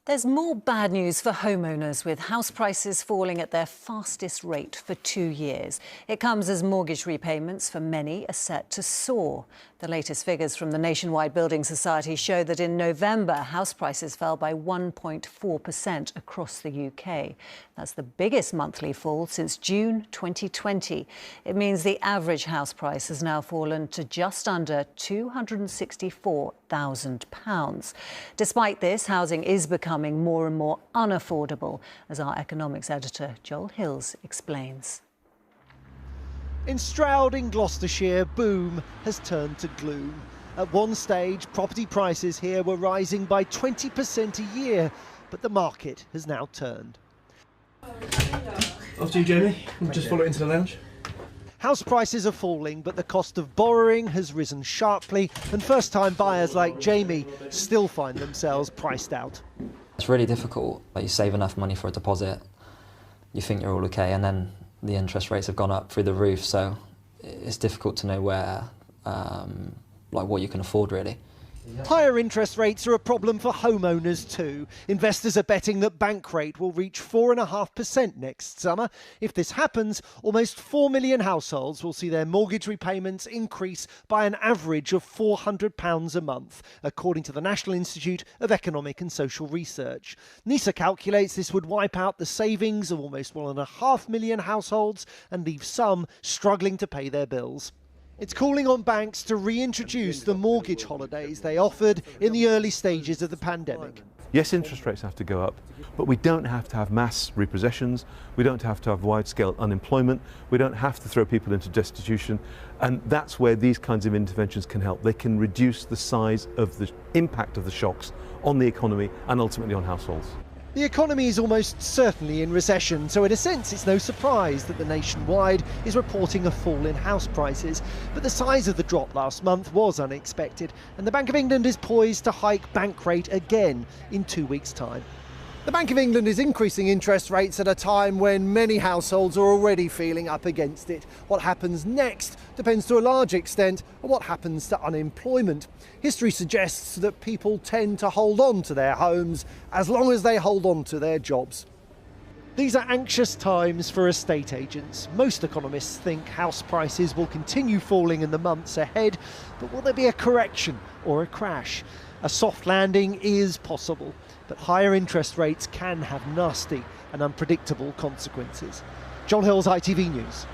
There's more bad news for homeowners, with house prices falling at their fastest rate for 2 years. It comes as mortgage repayments for many are set to soar. The latest figures from the Nationwide Building Society show that in November, house prices fell by 1.4% across the UK. That's the biggest monthly fall since June 2020. It means the average house price has now fallen to just under £264,000. Despite this, housing is becoming more and more unaffordable, as our economics editor Joel Hills explains. In Stroud in Gloucestershire, boom has turned to gloom. At one stage, property prices here were rising by 20% a year, but the market has now turned. Off to you, Jamie. We'll just follow it into the lounge. House prices are falling, but the cost of borrowing has risen sharply, and first-time buyers like Jamie still find themselves priced out. It's really difficult. You save enough money for a deposit, you think you're all okay, and then the interest rates have gone up through the roof, so it's difficult to know where, what you can afford really. Higher interest rates are a problem for homeowners too. Investors are betting that bank rate will reach 4.5% next summer. If this happens, almost 4 million households will see their mortgage repayments increase by an average of £400 a month, according to the National Institute of Economic and Social Research. NISA calculates this would wipe out the savings of almost 1.5 million households and leave some struggling to pay their bills. It's calling on banks to reintroduce the mortgage holidays they offered in the early stages of the pandemic. Yes, interest rates have to go up, but we don't have to have mass repossessions, we don't have to have wide-scale unemployment, we don't have to throw people into destitution, and that's where these kinds of interventions can help. They can reduce the size of the impact of the shocks on the economy and ultimately on households. The economy is almost certainly in recession, so in a sense it's no surprise that the Nationwide is reporting a fall in house prices. But the size of the drop last month was unexpected, and the Bank of England is poised to hike bank rate again in 2 weeks' time. The Bank of England is increasing interest rates at a time when many households are already feeling up against it. What happens next depends to a large extent on what happens to unemployment. History suggests that people tend to hold on to their homes as long as they hold on to their jobs. These are anxious times for estate agents. Most economists think house prices will continue falling in the months ahead, but will there be a correction or a crash? A soft landing is possible, but higher interest rates can have nasty and unpredictable consequences. John Hills, ITV News.